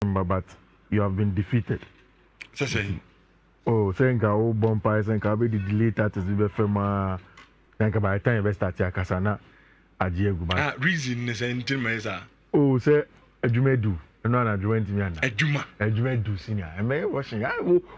December, but you have been defeated. Oh, saying ka bompa saying ka be delay that is be fema. Think by the time you start your kasana ajiegu ba. Reason is anything meza. Oh, say adwuma do. No na adwuma ntimi ana. Adwuma do senior. E me washing.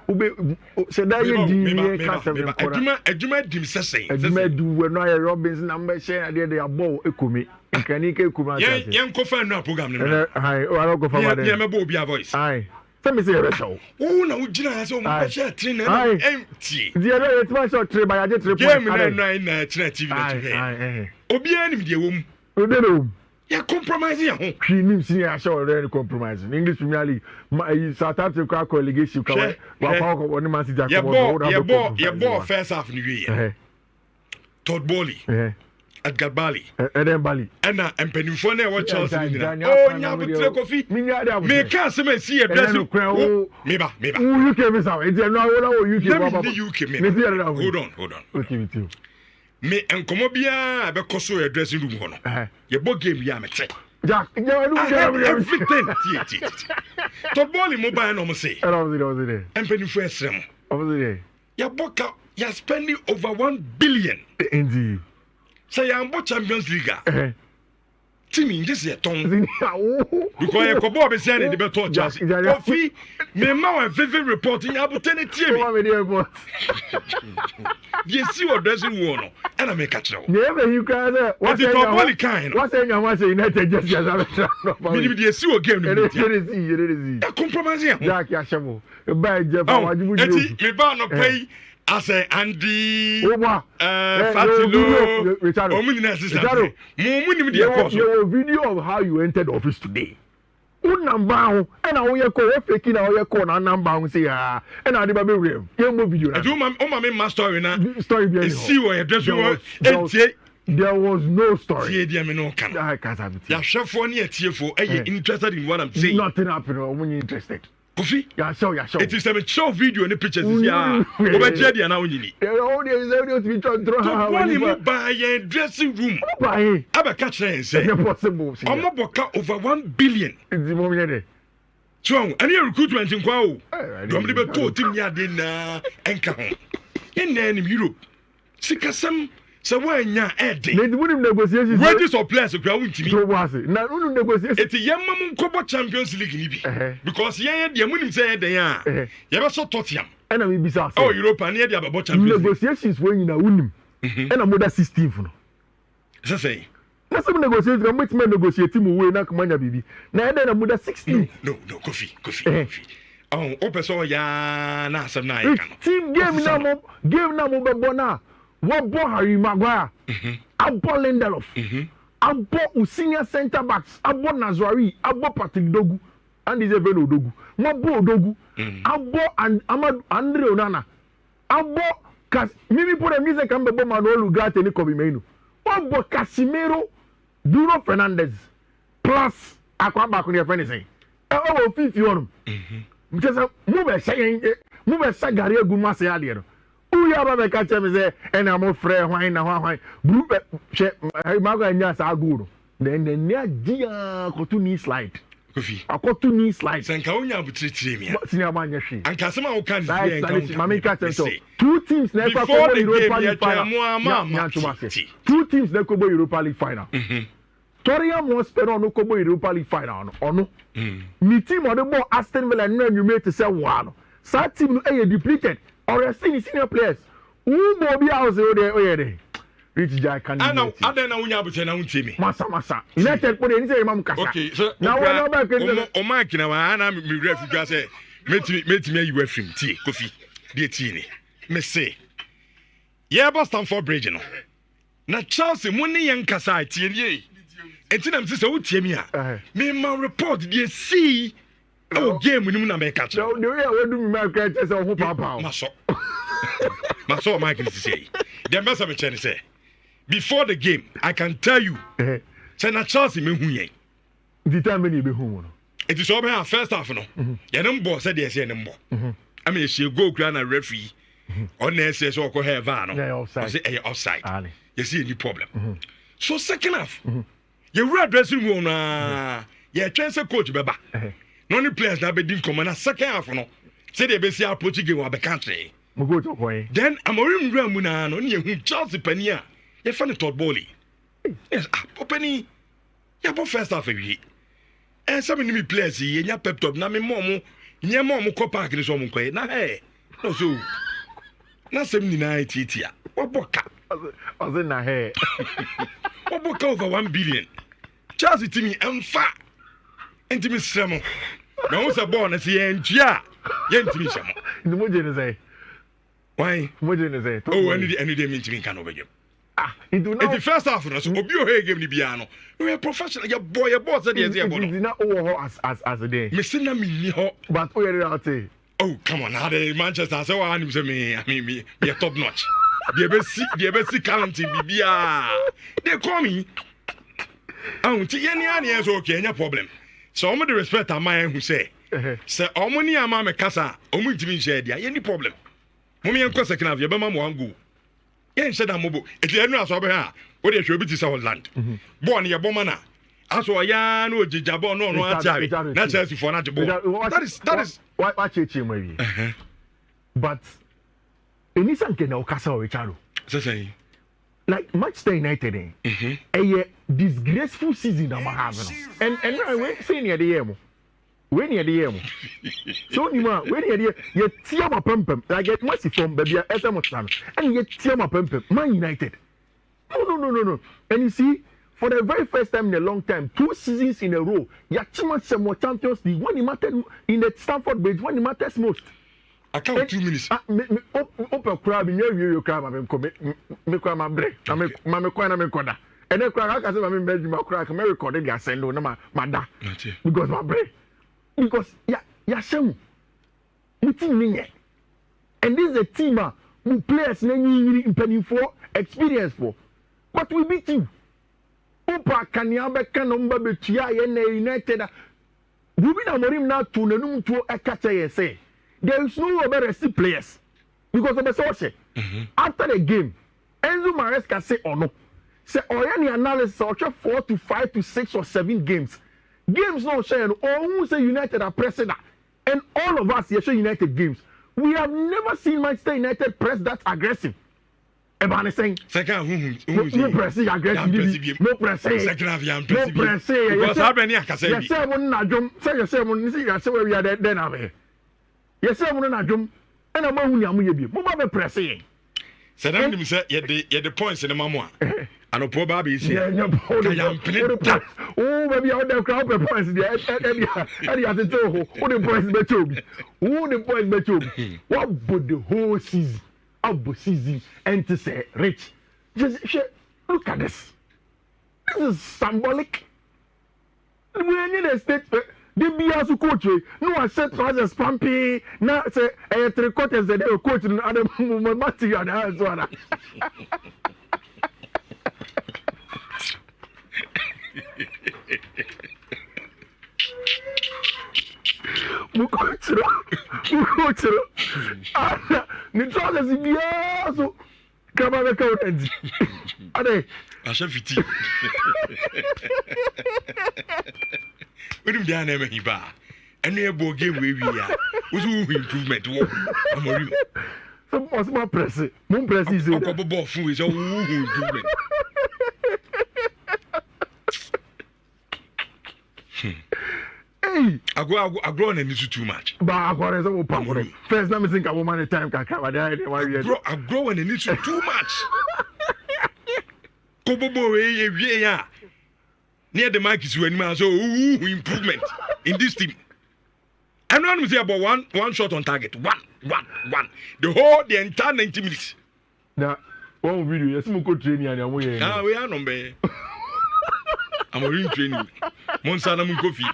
Ube say that you di ka seven kora. Adwuma dim sesen. Adwuma do we no Robinson na me share dey abo ekomi. Nkani ke ekuma ase. Yen ko fa no program ni. Hi, o ara go fa ma dey. Yen me bo obi a voice. Hi. Tell me say you show. Oh, na ugina so mo share train na empty. The other it was short trip by just 3 points. Game na train TV na TV. Obi anim de wom. O dey no. Ya compromise ya ho. Hwi nim sin ya show already compromise. In English Premier League, South Africa collegiate ka wa kwa ko Man City akọ. Ya ball first half ni wi. Todd Bowley. Edgar Bali. Eden Bali. Ena empenifo na e Chelsea ni na. Oh, nya butre kofi. Me ka se me see e bless you. Meba. UK me say. E dey no wo UK baba. UK me. Hold on. Okay with you. Me enkomo bia be koso e dressing room ho no. Ye bo game ya me che. Jack, everything. Todd Bowley mobile no mo say. Was it. Empenifo esrem. Was it. Ya boka, ya spending over 1 billion. Indeed. Say I'm Champions League. Timmy, this is a tongue. Because you could be saying the better chance. Coffee, me ma vivid reporting opportunity. You see what dressing one, and I make a show. Never you can. What's the kind? What's in your United just as maybe you see a game. It is. Compromise. Jack Yashamo. By Jeff, me ba no play. I say Andy, Fatilo, Richardo. Your video of how you entered the office today. Number and I will call faking our corner number say and I did real. You video. I do my main story now. Story. See what your dress was. There was no story. I can't have it. Yeah, chef for near TFO. Are you interested in what I'm saying? Nothing happened when you're interested. Kofi, yeah, show. It is a show video and the pictures. Yeah, over Jedi and now you need. All the audio to be to buy a dressing room. Buy. I have catch and say possible. I'm about over 1 billion. It's the moment. So, any recruitment in Kwao. Don't leave a 2 yard in Enka. In Europe. Sikasam. So why nya Eddie? They wouldn't negotiations. Wages of players ground to me. So was it? Now wouldn't negotiations. It's a young man Copa Champions League nibi. Because yeah, the women say they are. You ever saw Tottenham? And I'm bizarre. Oh, Europe and the about Champions negotiations when you know win. And I'm more 16 for. So say. Let's negotiate. I'm with me negotiating away na kumanya bibi. Na then I'm more 16. No, coffee. Oh, open so ya na some na. Team game na mo be bona. What bought Harry Maguire? I bought Lindelof. I bought senior centre backs. I bought Nazwari. I bought Patrick Dogu. And he's a very Dogu. What bought Dogu? I bought Ahmad Andre Onana. I bought Mimi put a music and be Manuel Ugarte and Kobe Mainu. What bought Casimiro, Bruno Fernandes, plus Aquaba on your friend saying, oh, Fiifi-Manfred. Because move a Sagari Gumasi Adiero. Uya ba catch me say and I'm afraid why group mago nya sa aguro then near dia ko to knee slide kofi akoto knee slide senka unya butitire me senior man yehwe anka sema wo kan dia mama catch so two teams na kwa Europa League final two teams na Kobo Europa League final Toriya mo spero no Kobo Europa League final ono ni team o de ball Aston Villa no anwume to say wa no sa team no e depleted or senior players. Who Bobby House there? Rich Jack can. I know. I don't know when you have to know me. Massa. United put in say Mam Kasa. Okay, so now we know back in the Mike now. I'm refugee. Say, meet me. You were from tea, coffee, be tea. Me say, yeah, Boston for Bridge no. Na Chelsea money young Kasa tea ye. Until I'm just out here me my report they see. Oh, game we na make catch. No, the way I do me catch is on papa. Maso Mike is say. The mess of a say. Before the game, I can tell you. Say na Chelsea me hu yen. The time me be hu no. It is over our first half no. Ya number said they say number. I mean she go grant a referee. On there says so ko have no. Yeah, offside. Say offside. You see any problem. So second half. You read dressing room na. Ya transfer coach beba. no only players that be din come na second half no say they be see approach game wa be country mo go to point then Amorim gra mu na no ne hu Chelsea pani a ye fa ne Todd Bowley yes opani ya bo first half wi and some enemy players ye nya pep top na me mom nye mom ko park ni so mo koy na no so na sem ni na titia oboka oze na oboka over 1 billion Chelsea timi emfa entimi sremo na wo se ball na se yentua yentimi sremo ndi mo je ne say why mo je ne say oh any day mentimi kan obegem into now the first half no so obi o he game ni bia no we professional your boss say dey ball no na o as a day me say na me ni ho but o yere out oh come on now the Manchester say wa anim say me I mean me top notch they be see talent bibia they call me ti yeni ani so okay any problem so omo the respect am who say omo ni ama me kasa omo ntimi nshare dia any problem mo me enko second half ye be ma mo angu ye nshare da mobo eti enu aso be ha o de hwe obi ti say Holland ball ye bomma na aso ya na ojija ball no atiare na Chelsea for na jebo that is why cheche mo wi but enisan ke na o kasa o Richardo say like Manchester United a disgraceful season that I have now. And we say near the year. We near the year. So you ma we near the year tear my pempem like get much from baby SM and you tear my pempem Man United. No. And you see for the very first time in a long time 2 seasons in a row you team some more Champions League when it mattered in the Stamford Bridge when it matters most. I count 2 minutes. Open crab in your crab. I'm come my break. I'm a corner. And then crack as I'm in bedroom. Crack. I'm recording. I send on my da. Because my break. Because some. And this is a team who players in penny for experience for. But we beat you. Opa can you have a number between United? We be Amorim now to the room to a catcher say. There is no better see players because of the social. After the game, Enzo Maresca say or no. Say or any analysis or 4 to 5 to 6 or 7 games. Games no share or who say United are pressing that. And all of us here show United games. We have never seen Manchester United press that aggressive. Ebane saying second no pressing aggressive. No pressing. Second half no pressing. Because how many I can say? Yes, sir, we are there then. Yes, I'm not drum, and I'm only a movie. Mama pressing. Said I didn't say yet the points in the mamma. And a poor baby is here. Oh, maybe out there crowd points there. Eddie at the door. Who the points better? Who the points better? What would the whole season, out season, and to say, Rich? Just look at this. This is symbolic. We need a state. The BS coach, no, I said to us as Pampy, now say, 3 quarters that they were coaching other material. Mukochiro. Nitrola si BS. Kama na kaunti. Ade. Asha fiti. We do down there hiba. And we bo game we ya. We do improvement wo. Amorim. So possible press. Mon press is o. Ko bo fun we so improvement. Hey, I grow on any too much. But I got a little pump. First, let me think a woman at time can cover that. I grow on any too much. Kobobo, yeah. Near the mic is when man so improvement in this team. I'm not say about one shot on target. One. The entire 90 minutes. Now, one video, yes, we could train and we are. We are number. I'm a real training. Monsana Munkofi.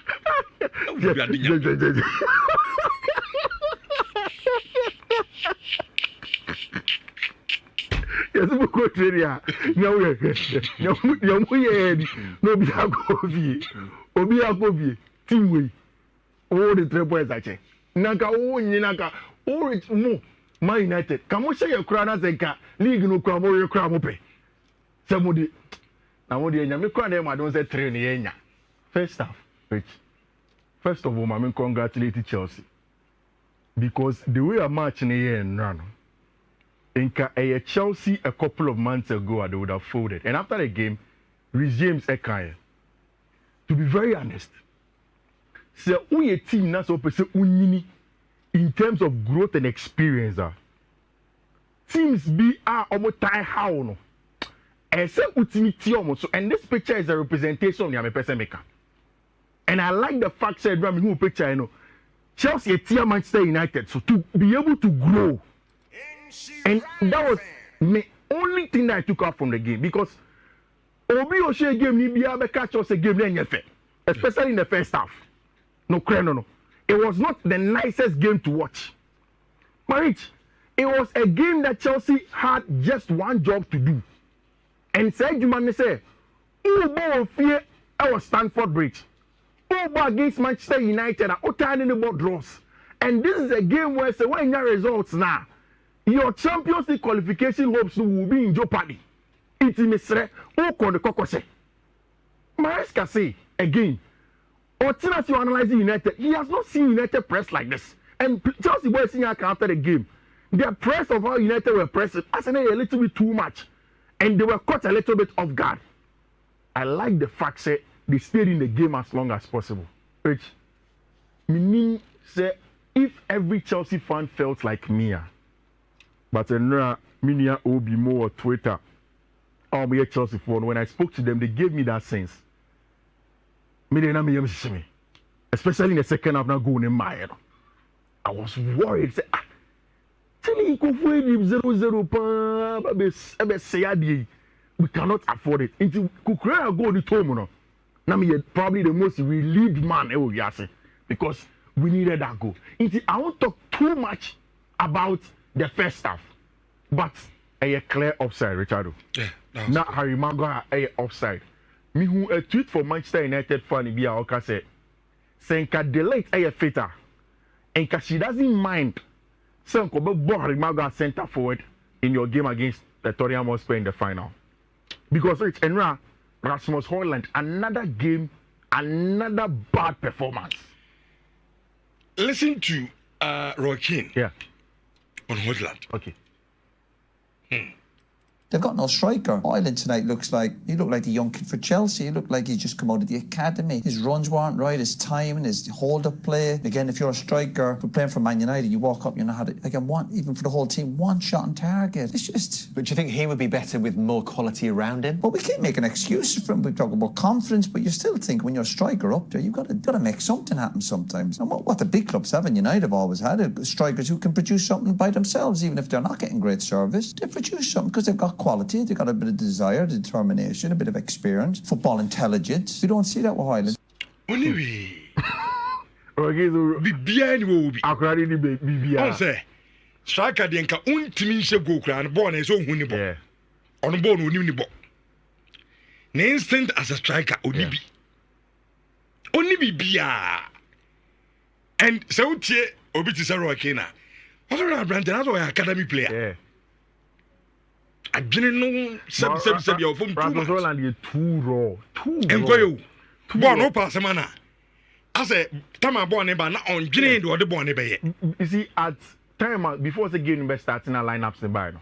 Yes, we could train ya. No, be a coffee. Obi a coffee. Teamway. All the 3 points I check. Naka, Naka, all it's more. Man United. Come on, say your crown as a car. League no crown or your crown open. Somebody. Now, what do you mean? I don't say train. First half, Rich. First of all, I congratulate Chelsea because the way a match in the year and run, in Chelsea a couple of months ago they would have folded, and after the game, Rhys James Ekanye. To be very honest, so we a team that's opposite unini in terms of growth and experience. Teams be almost tie how no. And say ultimate almost so, and this picture is a representation of the person maker. And I like the fact that who picture, Chelsea a team Manchester United, so to be able to grow. And that was the only thing that I took out from the game because Obi Oshe game ni be catch us a game then especially in the first half. No. It was not the nicest game to watch. Marich, it was a game that Chelsea had just one job to do. And said you man say, "Oh, fear our Stamford Bridge. Oh, against Manchester United, oh, tiny about draws." And this is a game where say when your results now, your Champions League qualification hopes will be in jeopardy. It's Mr. Oko the Kokose. Maresca say again, Otina you analyzing United, he has not seen United press like this. And Chelsea boys seeing after the game, the press of how United were pressing, I said a little bit too much. And they were caught a little bit off guard. I like the fact that they stayed in the game as long as possible. Which meaning say if every Chelsea fan felt like me, but Minia Obi more Twitter, or Chelsea fan, when I spoke to them, they gave me that sense. Especially in the second half, now going in my head. I was worried. Say, we cannot afford it. Into Kukurea go the Tomono. Now probably the most relieved man because we needed that goal. I won't talk too much about the first half, but a clear offside, Richardo. Yeah. Not Harry Maguire a offside. Me who a tweet for Manchester United fan be a say Senka delete a fitter, and she doesn't mind. Senko be Harry Maguire center forward in your game against the Tottenham Hotspur in the final, because Rich and Rasmus Højlund another game, another bad performance. Listen to Roy Keane. Yeah. On Højlund. Okay. They've got no striker. Højlund tonight looked like the young kid for Chelsea. He looked like he's just come out of the academy. His runs weren't right, his timing, his hold-up play. Again, if you're a striker for playing for Man United, you walk up, you know how to, again, even for the whole team, one shot on target. It's just... But do you think he would be better with more quality around him? Well, we can't make an excuse for him. We talk about confidence, but you still think when you're a striker up there, you've got to make something happen sometimes. And what the big clubs have, and United have always had, strikers who can produce something by themselves, even if they're not getting great service. They produce something because they've got quality, they've got a bit of desire, determination, a bit of experience, football intelligence. We don't see that with Højlund. Anyway, Bibiani will be. Akradi ni Bibia. On say, striker the nka untimi nse go kra na ball na so hu ni ball. Yeah. On ball no ni ball. Na instant as a striker oni bi. Oni bibia. And so tie obi ti say Roy Keane. What are Brandon as an academy player? Yeah. Adwene no seb your phone too much. Holland too raw. Enkoyo. Ball no pass man. I say tama ball ne ba na on dwene de ball ne be ye. You see at time before the game be starting a lineups ne buy no.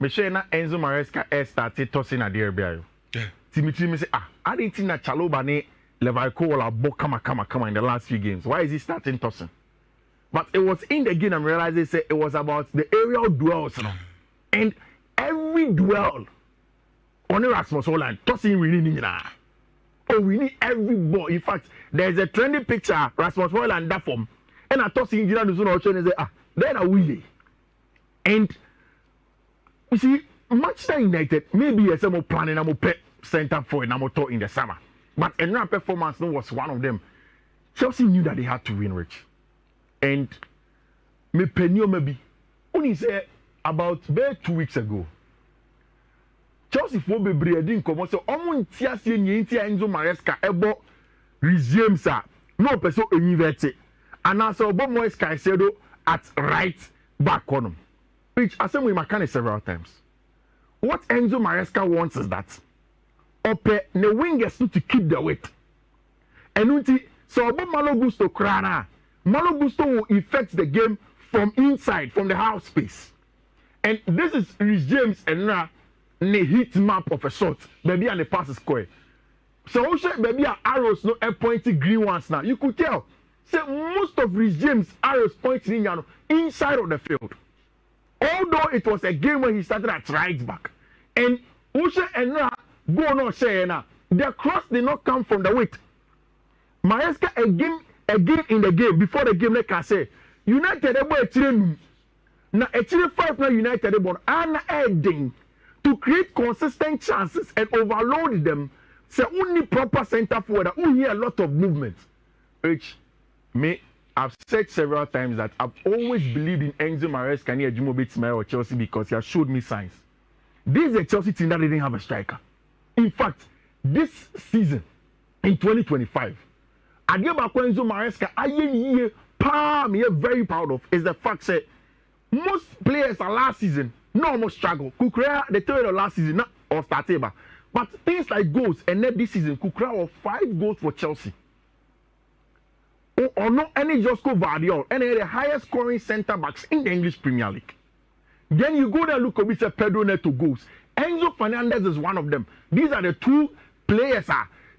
Me share na Enzo Maresca started tossing at the area. Yeah. Timothy me say I didn't think that Chaloba ne Levaiko or bo kama in the last few games. Why is he starting tossing? But it was in the game I'm realizing say it was about the aerial duels no. And every duel on Rasmus Højlund tossing we need we need every ball. In fact, there's a trending picture Rasmus Højlund that form and I tossing Gina Nuzo and say then are we. And you see Manchester United maybe a some planning I'm pet center for and I'm in the summer. But another performance was one of them. Chelsea knew that they had to win, Rich. And me penny maybe only say about 2 weeks ago. Chelsea for be breeding come so omuntia se nyentia Enzo Maresca ebo resume sa no person enivete and also obo Moise Caicedo at right back on him, which I said we can several times. What Enzo Maresca wants is that ope the wingers to keep the weight and So Malo Gusto Krana, Malo Gusto will affect the game from inside, from the half space. And this is Rhys James and the heat map of a sort. Baby and the pass is square. So baby arrows no pointing green ones now. You could tell. Say most of Rhys James arrows pointing inside of the field. Although it was a game when he started at right back. And Usha and go no say na. The cross did not come from the weight. Maresca again in the game before the game like I say United able to na actually 5 na United able and adding to create consistent chances and overload them. Say only proper center forward who hear a lot of movement. Which me I've said several times that I've always believed in Enzo Maresca near Jumo Bitsmail or Chelsea because he has showed me signs. This is a Chelsea team that didn't have a striker. In fact, this season in 2025, Adiaba Enzo Maresca, me very proud of is the fact that most players are last season no almost struggle. Kukrea the third of last season or Stateba, but things like goals and then this season Kukrea of 5 goals for Chelsea. Or not any Josco Vardiol, any of the highest scoring centre backs in the English Premier League. Then you go there, look at Pedro Neto goals. Enzo Fernandez is one of them. These are the 2 players.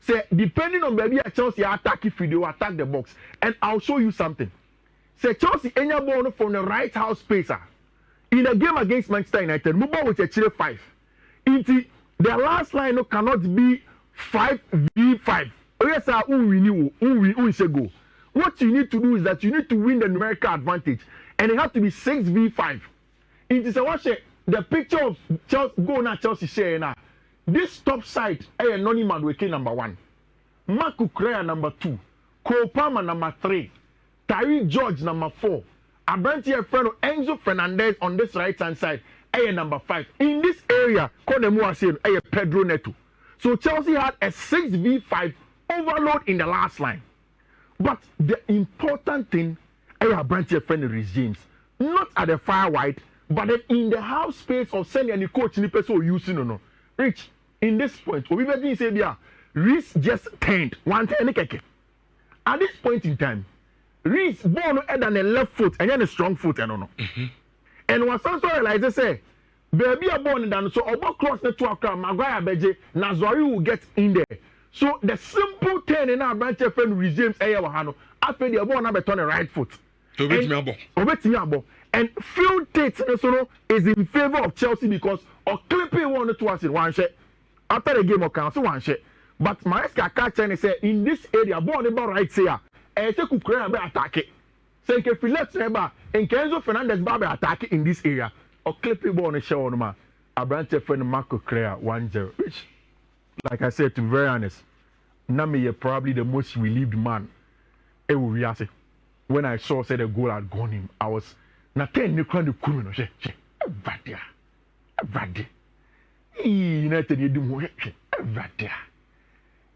Say, depending on maybe a Chelsea attack if you attack the box. And I'll show you something. Say Chelsea any ball from the right half space. In a game against Manchester United, move with a Chile 5. The last line cannot be 5v5. Yes, who is a goal. What you need to do is that you need to win the numerical advantage, and it has to be 6v5. It is a watch the picture of Chelsea go now Chelsea share now. This top side, Noni Madueke number 1, Marco Correa number 2, Cole Palmer number 3, Tyree George number 4, Abrantia friend Enzo Fernandez on this right hand side, number 5. In this area, Kodemu said Pedro Neto. So Chelsea had a 6v5 overload in the last line. But the important thing, branch your friend Rhys James, not at the far wide, but then in the half space of sending any coach in the person using or no. Rich, in this point, we better say Rhys just turned 110. At this point in time, Rhys born head and a left foot and then a strong foot and no. And what some realize say, baby are born and so about cross the 2 o'clock, Maguire Beje, Nazari will get in there. So the simple turn in our branch of friend Rhys James Ayawahano, after the ball number turn the right foot. And field Tate is in favor of Chelsea because or clipping 1 or 2 in one shot. After the game of council 1 shot. But Maresca catch and say in this area, ball about right here, and take Ukraine attack it. Say if you let Neba and Enzo Fernandez Baba attack it in this area, or clipping ball on the show on a branch of friend Marco Correa 1-0. Which, like I said, to be very honest, Nami is probably the most relieved man. When I saw the goal had gone him, I was not telling you to come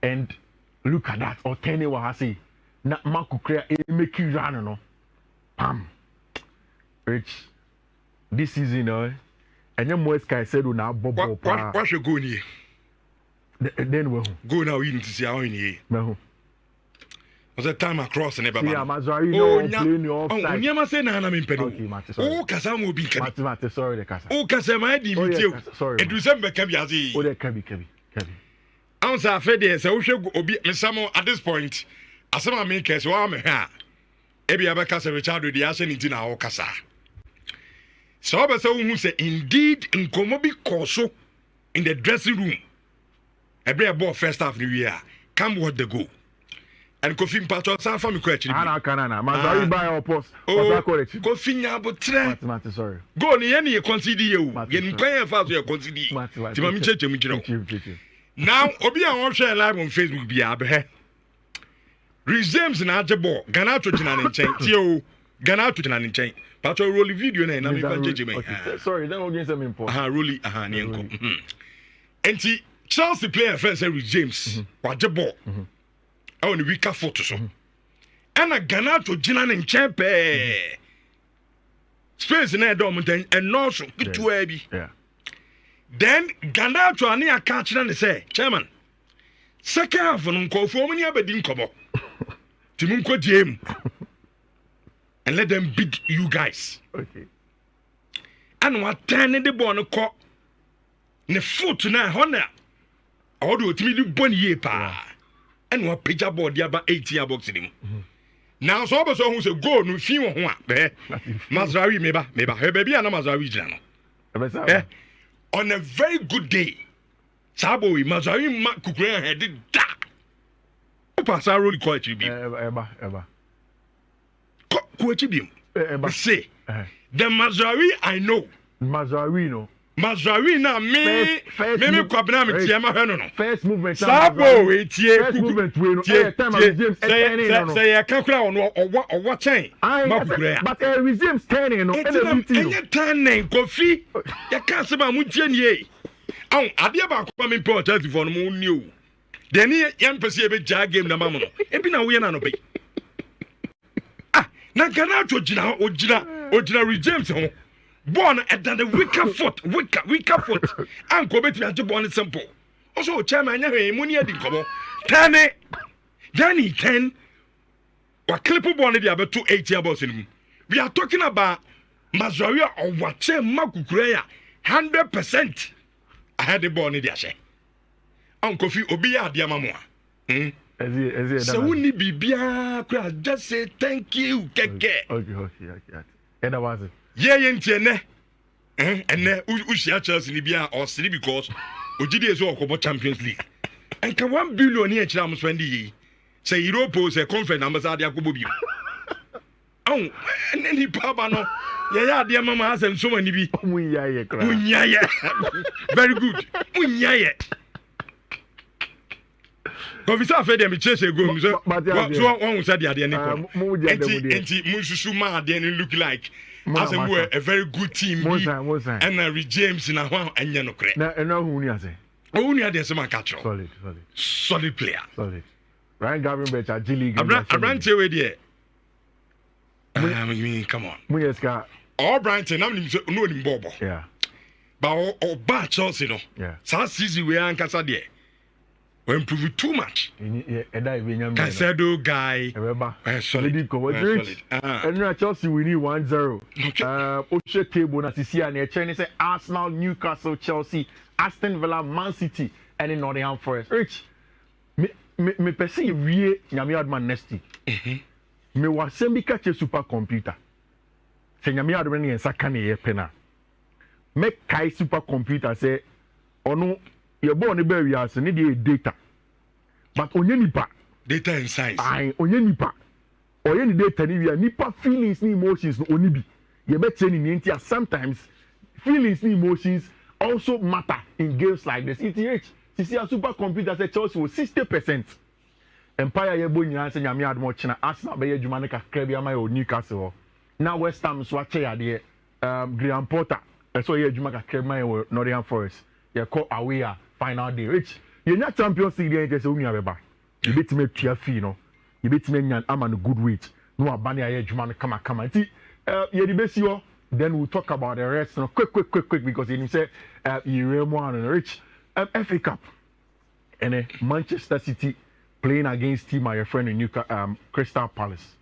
and look at that. Or tell you what I say. Not Marco Correa make you run, no. Pam. Rich. This season, and your voice can say, "Do now, Bob." What should go near? Then we go now in to see how in here. Was a time across and never. Yeah, Mazari, no, playing your offside. Oh, you must say, "Nana, I'm in Peru." Oh, Kazam will be coming. Sorry, the Kazam. Oh, Kazam, I didn't you. Sorry. It December can be as he. Oh, there can be. I'm so afraid so we should be some at this point. As some makers, so I'm here. Ebi abakasa Richardo the ashen into na okasa. So Obaso who say indeed nkomo bi koso in the dressing room. Every ball first half new year. Come what the goal. And Kofi Mpacho san for me ko actually. Ana Mazari buy our post. Kofi nyabotre. Mate, sorry. Go ni ye consider you. Ye nkwan fa so ye consider. Ti ma mi cheche mu kiro. Now obi an wo share live on Facebook bi abe. Rhys James na ajebo Ghana to jina ne nchen ti o Ghana to jina ne nchen pato roll video na me fan jeje me sorry then against them import roll ne enko enti Chelsea player first Rhys James wajebo on the weaker foot so and Ghana to jina ne nchen pe space na do monten and no so kitua bi then Ghana to ani aka kira ne say chairman second half no nkofo mani abedi nkobo Timunko GM. And let them beat you guys. Okay. And what turn the ball on court. Ne foot na honor. All do to me do 1 year pa. And what picture board the about 80 box in him. Now so who say go no fi ho a. Mazraoui meba. Her baby and Mazraoui jana. On a very good day. Sabo Mazraoui ma kukura head da. Pasa roll ko achibi. Eba. Ko achibi. Say. The Mazraoui I know. Mazraoui no. Mazraoui na me kwabna me tie ma hwe no. First movement. Sabo we tie. First movement we no. Time of James turning no. Say ya kan kura ono owo chen. Ma kukura ya. But James turning no. Enye turning Kofi. Ya kan se ba mu tie nie. Aw ade ba ko me important for no mu ni o. Deni yan pese be ja game na mamu no. Ebi na wo ye na no be. Ah, na kana to jina Rodrygo James ho. Born at the weaker foot. Uncle Betty had to born it simple. Also, chairman, money at the common. 10. What clip born the other 280 about him. We are talking about Mazoria or what Makukurea 100%. I had the born in the Ashe. Uncle Fi Obia Diamamua. So wouldn't be Bia, just say thank you, Keke. Okay. And that was it. Yeah, yentiene. And then Ushia Chelsea Libya or City because Ujidi is all about Champions League. And can 1 billion here Cham Swendi say Europe is a conference ambassador Kububi. Oh, and then he Pabano. Yeah, dear Mama has and so many be. Very good. But we saw them chase a go. So one said the idea. Enti Mususuma then look like. As a very good team, and James in a while, and you know, who say? Only had some catch. Solid player. Solid. Ryan Gavin better, G League. I ran to it, yeah. I mean, come on. All Brighton, I'm not Bobo. Yeah. But all bad Chelsea, no. Yeah. South Season, we are in Casadia. We improve too much. Casado guy. Solid. And Chelsea we need 1-0. Oshe table na sisi and Chinese say Arsenal, Newcastle, Chelsea, Aston Villa, Man City, and in Nottingham Forest. Rich, me perceive we nyame adman next week. Me wasembi catch a supercomputer. Say nyame adman ni ensaka ne ye pena. Me kai supercomputer say ono your born be we as need data. But onye nipa data and science. Aye, onye nipa. Oye ni data ni we nipa feelings ni emotions no oni bi. Ye be tell ni ntia sometimes feelings ni emotions also matter in games like this. ETH, you see a supercomputer say Chelsea was 60%. Empire ye bo nyina say nyame admo china Arsenal be ye dwuma ne kakra bi ama ye Newcastle. Now West Ham so ache ya de Graham Potter. So ye dwuma kakra ma ye Nottingham Forest. Ye call away final day. Rich, you not Champions League there just unu abeba. You bet me tia fee no. You bet me nyan am on good weight. No abani aye dwuma come. Nti ye di besi yo. Then we'll talk about the rest. No, quick because you say you Remo and Rich FA Cup and Manchester City playing against team my friend in Crystal Palace.